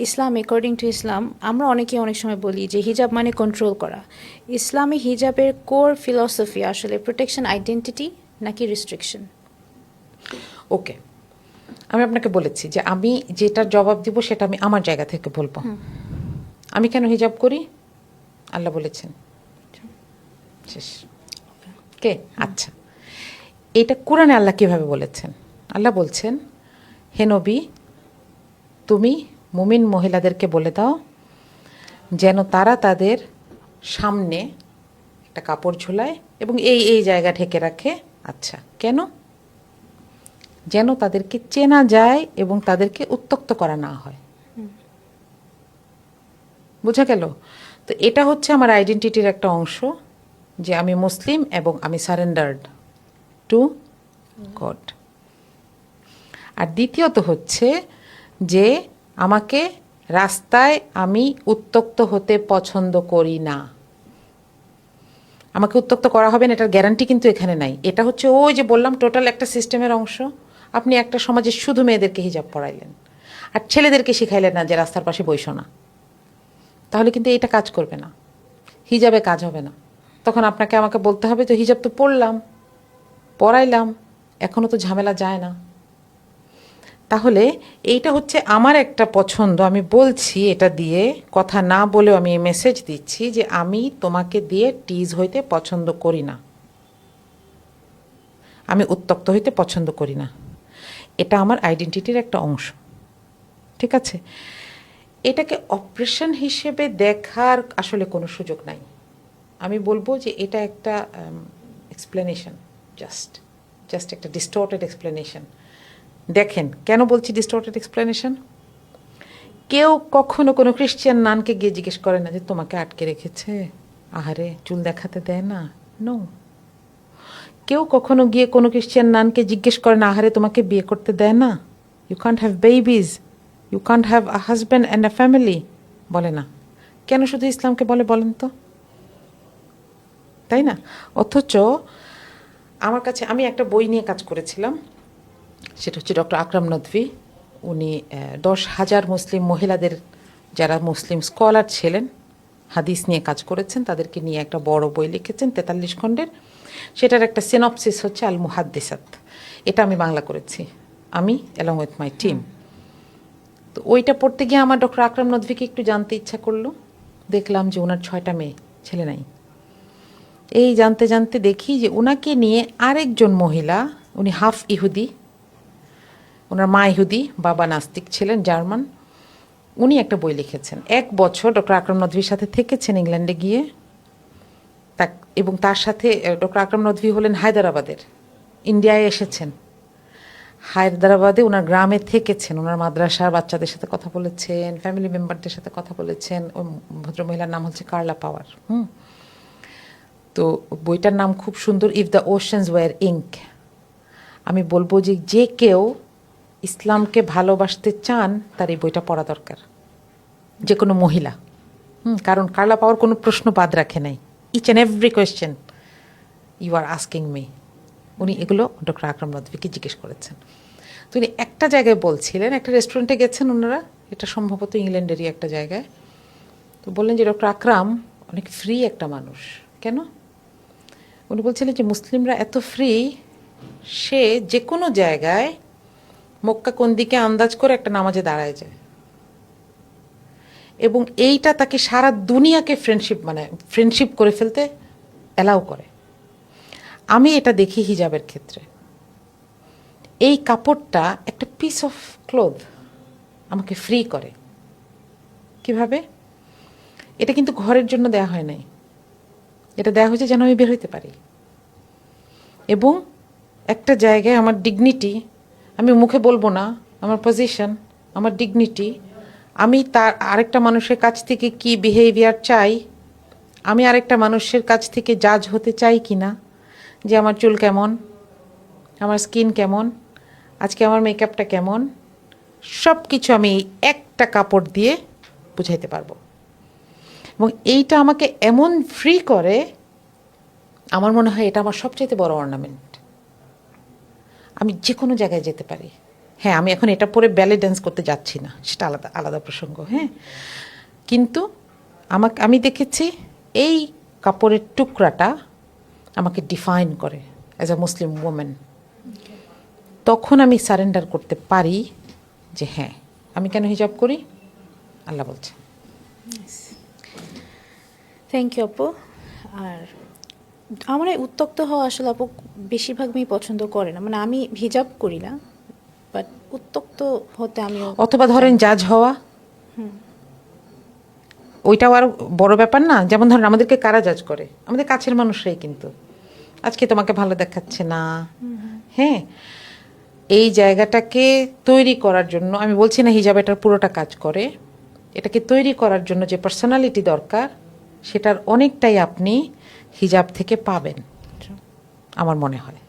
Islam, according to ইসলাম, আমরা অনেকে অনেক সময় বলি যে হিজাব মানে কন্ট্রোল করা। ইসলামী হিজাবের কোর ফিলসফি আসলে প্রোটেকশন আইডেন্টিটি নাকি রিস্ট্রিকশন? ওকে, আমি আপনাকে বলেছি যে আমি যেটার জবাব দিব সেটা আমি আমার জায়গা থেকে বলবো। আমি কেন হিজাব করি? আল্লাহ বলেছেন, শেষ। কে? আচ্ছা, এটা কোরআনে আল্লাহ কিভাবে বলেছেন? আল্লাহ বলছেন, হে নবী, তুমি মুমিন মহিলাদেরকে বলে দাও যেন তারা তাদের সামনে একটা কাপড় ঝোলায় এবং এই এই জায়গা ঢেকে রাখে। আচ্ছা, কেন? যেন তাদেরকে চেনা যায় এবং তাদেরকে উত্ত্যক্ত করা না হয়। বোঝা গেল? তো এটা হচ্ছে আমার আইডেন্টিটির একটা অংশ, যে আমি মুসলিম এবং আমি সারেন্ডার্ড টু গড। আর দ্বিতীয়ত হচ্ছে যে আমাকে রাস্তায় আমি উত্ত্যক্ত হতে পছন্দ করি না। আমাকে উত্ত্যক্ত করা হবে না এটার গ্যারান্টি কিন্তু এখানে নাই। এটা হচ্ছে ওই যে বললাম টোটাল একটা সিস্টেমের অংশ। আপনি একটা সমাজে শুধু মেয়েদেরকে হিজাব পরাইলেন আর ছেলেদেরকে শিখাইলেন না যে রাস্তার পাশে বইসো না, তাহলে কিন্তু এটা কাজ করবে না, হিজাবে কাজ হবে না। তখন আপনাকে আমাকে বলতে হবে তো হিজাব তো পরলাম, পরাইলাম, এখনও তো ঝামেলা যায় না। তাহলে এইটা হচ্ছে আমার একটা পছন্দ। আমি বলছি এটা দিয়ে, কথা না বলেও আমি মেসেজ দিচ্ছি যে আমি তোমাকে দিয়ে টিজ হইতে পছন্দ করি না, আমি উত্তক্ত হইতে পছন্দ করি না। এটা আমার আইডেন্টিটির একটা অংশ, ঠিক আছে? এটাকে অপারেশন হিসেবে দেখার আসলে কোনো সুযোগ নাই। আমি বলবো যে এটা একটা এক্সপ্লেনেশন, জাস্ট একটা ডিস্টর্টেড এক্সপ্লেনেশন। দেখেন কেন বলছি ডিস্টর্টেড এক্সপ্লেনেশন। কেউ কখনো কোনো খ্রিশ্চান নানকে গিয়ে জিজ্ঞেস করে না যে তোমাকে আটকে রেখেছে, আহারে চুল দেখাতে দেয় না। নো, কেউ কখনো গিয়ে কোনো খ্রিশ্চান নানকে জিজ্ঞেস করে না, আহারে তোমাকে বিয়ে করতে দেয় না, you can't have babies, you can't have a husband and a family, বলে না। কেন শুধু ইসলামকে বলে বলেন তো? তাই না? অথচ আমার কাছে, আমি একটা বই নিয়ে কাজ করেছিলাম, সেটা হচ্ছে ডক্টর আকরাম নদভী। উনি 10,000 মুসলিম মহিলাদের, যারা মুসলিম স্কলার ছিলেন, হাদিস নিয়ে কাজ করেছেন, তাদেরকে নিয়ে একটা বড় বই লিখেছেন 43 খণ্ডের। সেটার একটা সিনপসিস হচ্ছে আল মুহাদ্দিসাত। এটা আমি বাংলা করেছি, আমি অ্যালং উইথ মাই টিম। তো ওইটা পড়তে গিয়ে আমার ডক্টর আকরাম নদভীকে একটু জানতে ইচ্ছা করলো। দেখলাম যে ওনার 6টা মেয়ে, ছেলে নাই। এই জানতে জানতে দেখি যে ওনাকে নিয়ে আরেকজন মহিলা, উনি হাফ ইহুদি, ওনার মা ইহুদি, বাবা নাস্তিক ছিলেন, জার্মান। উনি একটা বই লিখেছেন। 1 বছর ডক্টর আকরাম নদভীর সাথে থেকেছেন ইংল্যান্ডে গিয়ে। এবং তার সাথে ডক্টর আকরাম নদভী হলেন হায়দ্রাবাদের, ইন্ডিয়ায় এসেছেন। হায়দ্রাবাদে ওনার গ্রামে থেকেছেন, ওনার মাদ্রাসার বাচ্চাদের সাথে কথা বলেছেন, ফ্যামিলি মেম্বারদের সাথে কথা বলেছেন। ওই ভদ্রমহিলার নাম হচ্ছে কার্লা পাওয়ার। তো বইটার নাম খুব সুন্দর, if the oceans were ink. আমি বলবো যে যে কেউ ইসলামকে ভালোবাসতে চান তার এই বইটা পড়া দরকার, যে কোনো মহিলা। কারণ কার্লা পাওয়ার কোনো প্রশ্ন বাদ রাখে নাই। Each and every question you are asking me, উনি এগুলো ডক্টর আকরাম নদভীকে জিজ্ঞেস করেছেন। তো উনি একটা জায়গায় বলছিলেন, একটা রেস্টুরেন্টে গেছেন ওনারা, এটা সম্ভবত ইংল্যান্ডেরই একটা জায়গায়। তো বললেন যে ডক্টর আকরাম অনেক ফ্রি একটা মানুষ। কেন? উনি বলছিলেন যে মুসলিমরা এত ফ্রি, সে যে কোনো জায়গায় মক্কা কোন দিকে আন্দাজ করে একটা নামাজে দাঁড়ায় যায়, এবং এইটা তাকে সারা দুনিয়াকে ফ্রেন্ডশিপ করে ফেলতে অ্যালাউ করে। আমি এটা দেখি হিজাবের ক্ষেত্রে। এই কাপড়টা একটা পিস অফ ক্লোথ আমাকে ফ্রি করে। কিভাবে? এটা কিন্তু ঘরের জন্য দেয়া হয় নাই, এটা দেয়া হয়েছে যেন আমি বের হইতে পারি। এবং একটা জায়গায় আমার ডিগনিটি, আমি মুখে বলবো না, আমার পজিশন, আমার ডিগনিটি, আমি তার আরেকটা মানুষের কাছ থেকে কি বিহেভিয়ার চাই, আমি আরেকটা মানুষের কাছ থেকে জাজ হতে চাই কি না, যে আমার চুল কেমন, আমার স্কিন কেমন, আজকে আমার মেকআপটা কেমন, সব কিছু আমি একটা কাপড় দিয়ে বুঝাইতে পারবো। এবং এইটা আমাকে এমন ফ্রি করে, আমার মনে হয় এটা আমার সবচেয়ে বড় অর্নামেন্ট। আমি যে কোনো জায়গায় যেতে পারি। হ্যাঁ, আমি এখন এটা পরে ব্যালে ড্যান্স করতে যাচ্ছি না, সেটা আলাদা আলাদা প্রসঙ্গ। হ্যাঁ, কিন্তু আমি দেখেছি এই কাপড়ের টুকরাটা আমাকে ডিফাইন করে অ্যাজ আ মুসলিম ওমেন। তখন আমি সারেন্ডার করতে পারি যে হ্যাঁ, আমি কেন হিজাব করি, আল্লাহ বলছে। থ্যাংক ইউ আপু। আর আমার এই উত্তক্ত হওয়া আসলে আপু বেশিরভাগ মেয়ে পছন্দ করে না, মানে আমি হিজাব করি না, বাট উত্তক্ত হতে আমিও। অথবা ধরেন জাজ হওয়া, ওইটাও আর বড় ব্যাপার না। যেমন ধরেন আমাদেরকে কারা জাজ করে, আমাদের কাছের মানুষরাই। কিন্তু আজকে তোমাকে ভালো দেখাচ্ছে না, হ্যাঁ, এই জায়গাটাকে তৈরি করার জন্য, আমি বলছি না হিজাব এটার পুরোটা কাজ করে, এটাকে তৈরি করার জন্য যে পার্সোনালিটি দরকার সেটার অনেকটাই আপনি হিজাব থেকে পাবেন আমার মনে হয়।